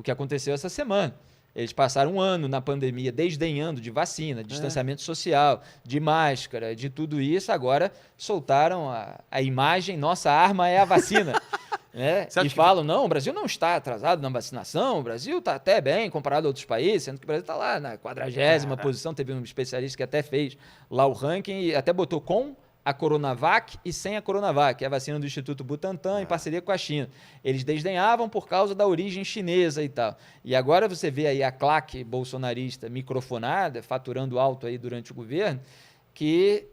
o que aconteceu essa semana. Eles passaram um ano na pandemia desdenhando de vacina, de distanciamento social, de máscara, de tudo isso. Agora soltaram a imagem, nossa arma é a vacina. Né? E falam, não, o Brasil não está atrasado na vacinação, o Brasil está até bem comparado a outros países, sendo que o Brasil está lá na 40ª posição. Teve um especialista que até fez lá o ranking e até botou com a Coronavac e sem a Coronavac, que é a vacina do Instituto Butantan, em parceria com a China. Eles desdenhavam por causa da origem chinesa e tal. E agora você vê aí a claque bolsonarista microfonada, faturando alto aí durante o governo, que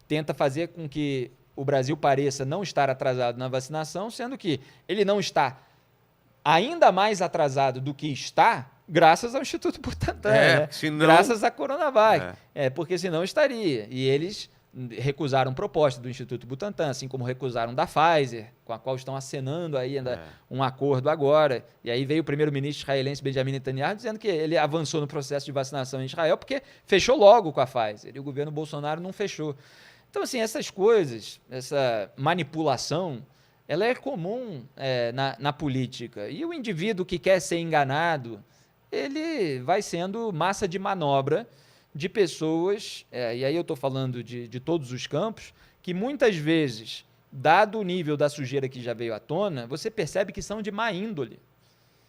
tenta fazer com que o Brasil pareça não estar atrasado na vacinação, sendo que ele não está ainda mais atrasado do que está, graças ao Instituto Butantan, né? Senão... graças à Coronavac. Porque senão estaria. E eles recusaram proposta do Instituto Butantan, assim como recusaram da Pfizer, com a qual estão acenando ainda um acordo agora. E aí veio o primeiro-ministro israelense Benjamin Netanyahu dizendo que ele avançou no processo de vacinação em Israel porque fechou logo com a Pfizer e o governo Bolsonaro não fechou. Então, assim, essas coisas, essa manipulação, ela é comum na política. E o indivíduo que quer ser enganado, ele vai sendo massa de manobra de pessoas, e aí eu estou falando de todos os campos, que muitas vezes, dado o nível da sujeira que já veio à tona, você percebe que são de má índole.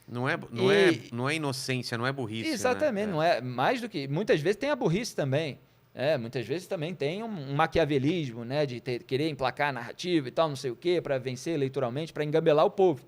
Não é inocência, não é burrice. Exatamente, né? Não é mais do que... Muitas vezes tem a burrice também. Muitas vezes também tem um maquiavelismo, né, de querer emplacar a narrativa e tal, não sei o quê, para vencer eleitoralmente, para engambelar o povo.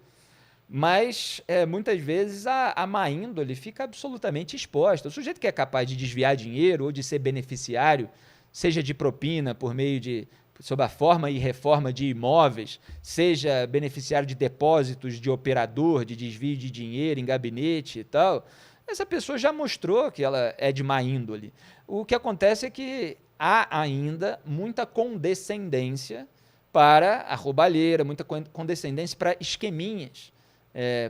Mas, muitas vezes, a má índole fica absolutamente exposta. O sujeito que é capaz de desviar dinheiro ou de ser beneficiário, seja de propina por meio sob a forma e reforma de imóveis, seja beneficiário de depósitos de operador, de desvio de dinheiro em gabinete e tal, essa pessoa já mostrou que ela é de má índole. O que acontece é que há ainda muita condescendência para a roubalheira, muita condescendência para esqueminhas,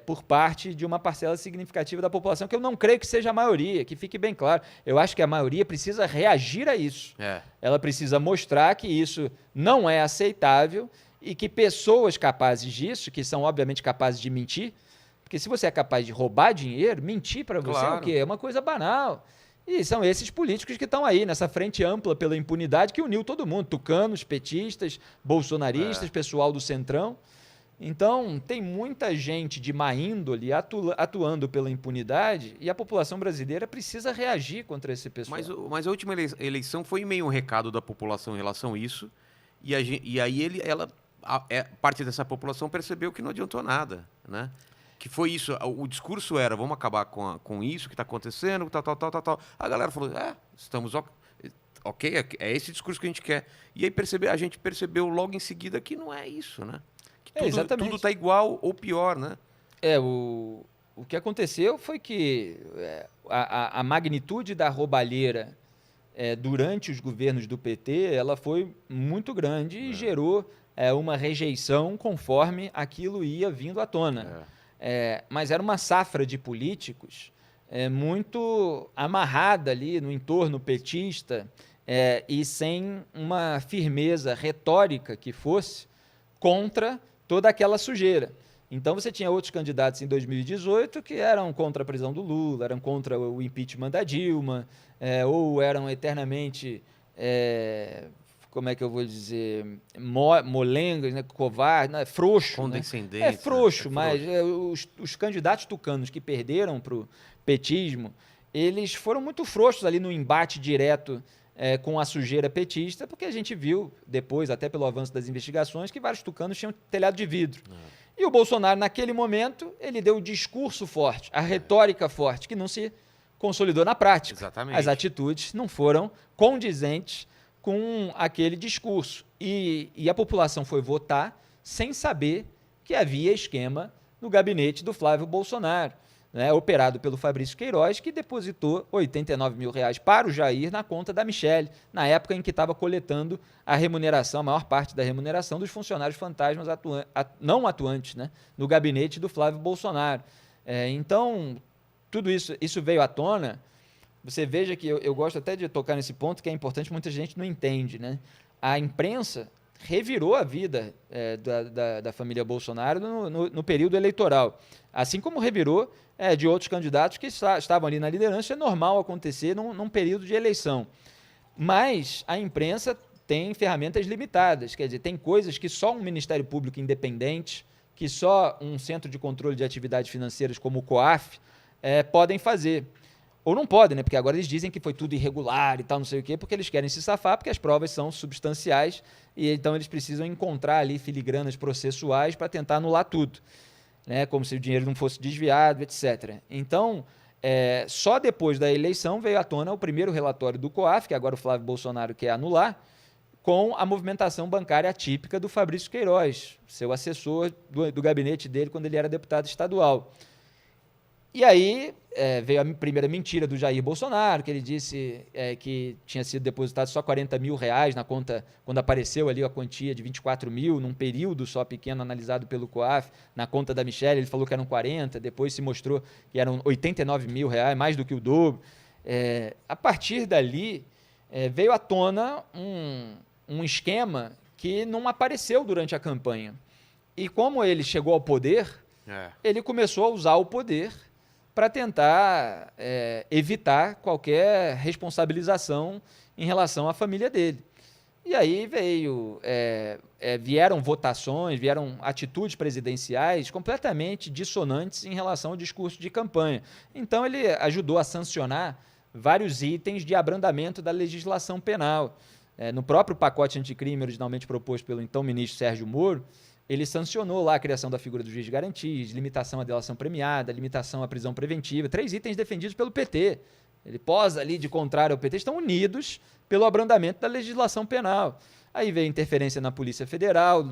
por parte de uma parcela significativa da população, que eu não creio que seja a maioria, que fique bem claro. Eu acho que a maioria precisa reagir a isso. Ela precisa mostrar que isso não é aceitável e que pessoas capazes disso, que são obviamente capazes de mentir, porque se você é capaz de roubar dinheiro, mentir para você é o quê? É uma coisa banal. E são esses políticos que estão aí, nessa frente ampla pela impunidade, que uniu todo mundo, tucanos, petistas, bolsonaristas, pessoal do Centrão. Então, tem muita gente de má índole atuando pela impunidade e a população brasileira precisa reagir contra esse pessoal. Mas a última eleição foi meio um recado da população em relação a isso, e aí parte dessa população percebeu que não adiantou nada, né? Que foi isso, o discurso era, vamos acabar com isso que está acontecendo, tal. A galera falou, estamos ok, é esse discurso que a gente quer. E aí a gente percebeu logo em seguida que não é isso, né? Tudo está igual ou pior, né? O que aconteceu foi que a magnitude da roubalheira durante os governos do PT ela foi muito grande e gerou uma rejeição conforme aquilo ia vindo à tona. Mas era uma safra de políticos muito amarrada ali no entorno petista e sem uma firmeza retórica que fosse contra toda aquela sujeira. Então você tinha outros candidatos em 2018 que eram contra a prisão do Lula, eram contra o impeachment da Dilma, ou eram eternamente, como é que eu vou dizer, molengos, né, covardes, né, frouxo. Condescendente. Frouxo, mas os candidatos tucanos que perderam para o petismo, eles foram muito frouxos ali no embate direto com a sujeira petista, porque a gente viu depois, até pelo avanço das investigações, que vários tucanos tinham telhado de vidro. E o Bolsonaro, naquele momento, ele deu o discurso forte, a retórica forte, que não se consolidou na prática. Exatamente. As atitudes não foram condizentes com aquele discurso. E a população foi votar sem saber que havia esquema no gabinete do Flávio Bolsonaro, né, operado pelo Fabrício Queiroz, que depositou R$89 mil para o Jair na conta da Michelle, na época em que estava coletando a remuneração, a maior parte da remuneração dos funcionários fantasmas não atuantes, né, no gabinete do Flávio Bolsonaro. Então, tudo isso veio à tona. Você veja que eu gosto até de tocar nesse ponto, que é importante, muita gente não entende, né? A imprensa revirou a vida da família Bolsonaro no período eleitoral. Assim como revirou de outros candidatos que estavam ali na liderança, é normal acontecer num período de eleição. Mas a imprensa tem ferramentas limitadas, quer dizer, tem coisas que só um Ministério Público independente, que só um Centro de Controle de Atividades Financeiras como o COAF podem fazer. Ou não podem, né? Porque agora eles dizem que foi tudo irregular e tal, não sei o quê, porque eles querem se safar, porque as provas são substanciais e então eles precisam encontrar ali filigranas processuais para tentar anular tudo, né? Como se o dinheiro não fosse desviado, etc. Então, só depois da eleição veio à tona o primeiro relatório do COAF, que agora o Flávio Bolsonaro quer anular, com a movimentação bancária atípica do Fabrício Queiroz, seu assessor do gabinete dele quando ele era deputado estadual. E aí veio a primeira mentira do Jair Bolsonaro, que ele disse que tinha sido depositado só R$40 mil na conta, quando apareceu ali a quantia de 24 mil, num período só pequeno analisado pelo COAF, na conta da Michelle, ele falou que eram 40, depois se mostrou que eram R$89 mil, mais do que o dobro. A partir dali, veio à tona um esquema que não apareceu durante a campanha. E como ele chegou ao poder, ele começou a usar o poder para tentar evitar qualquer responsabilização em relação à família dele. E aí vieram votações, vieram atitudes presidenciais completamente dissonantes em relação ao discurso de campanha. Então, ele ajudou a sancionar vários itens de abrandamento da legislação penal. No próprio pacote anticrime originalmente proposto pelo então ministro Sérgio Moro, ele sancionou lá a criação da figura do juiz de garantias, limitação à delação premiada, limitação à prisão preventiva, 3 itens defendidos pelo PT. Ele posa ali de contrário ao PT, estão unidos pelo abrandamento da legislação penal. Aí veio interferência na Polícia Federal,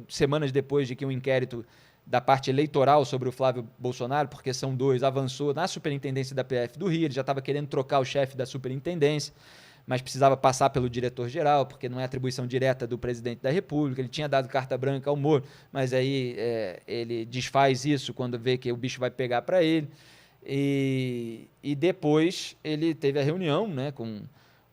semanas depois de que um inquérito da parte eleitoral sobre o Flávio Bolsonaro, porque são 2, avançou na superintendência da PF do Rio, ele já estava querendo trocar o chefe da superintendência, mas precisava passar pelo diretor-geral, porque não é atribuição direta do presidente da República. Ele tinha dado carta branca ao Moro, mas aí ele desfaz isso quando vê que o bicho vai pegar para ele. E depois ele teve a reunião, né, com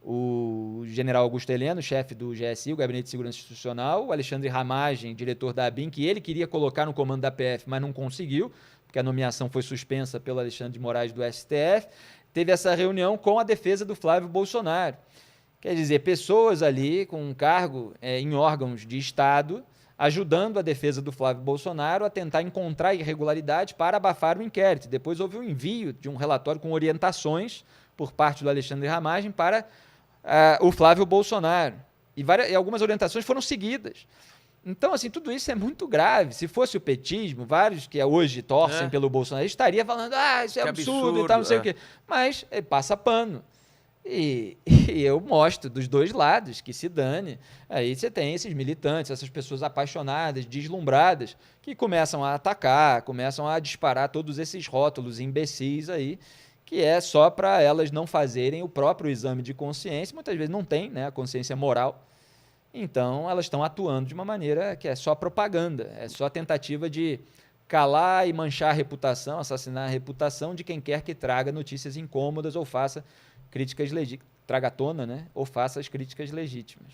o general Augusto Heleno, chefe do GSI, o Gabinete de Segurança Institucional, o Alexandre Ramagem, diretor da ABIN, que ele queria colocar no comando da PF, mas não conseguiu, porque a nomeação foi suspensa pelo Alexandre de Moraes do STF. Teve essa reunião com a defesa do Flávio Bolsonaro. Quer dizer, pessoas ali com um cargo em órgãos de Estado, ajudando a defesa do Flávio Bolsonaro a tentar encontrar irregularidade para abafar o inquérito. Depois houve um envio de um relatório com orientações por parte do Alexandre Ramagem para o Flávio Bolsonaro. E algumas orientações foram seguidas. Então, assim, tudo isso é muito grave. Se fosse o petismo, vários que hoje torcem pelo Bolsonaro estaria falando, isso é absurdo e tal, não sei o quê. Mas passa pano. E eu mostro dos dois lados, que se dane. Aí você tem esses militantes, essas pessoas apaixonadas, deslumbradas, que começam a atacar, começam a disparar todos esses rótulos imbecis aí, que é só para elas não fazerem o próprio exame de consciência. Muitas vezes não tem, né, a consciência moral. Então, elas estão atuando de uma maneira que é só propaganda, é só tentativa de calar e manchar a reputação, assassinar a reputação de quem quer que traga notícias incômodas ou faça críticas legítimas, traga à tona, né? Ou faça as críticas legítimas.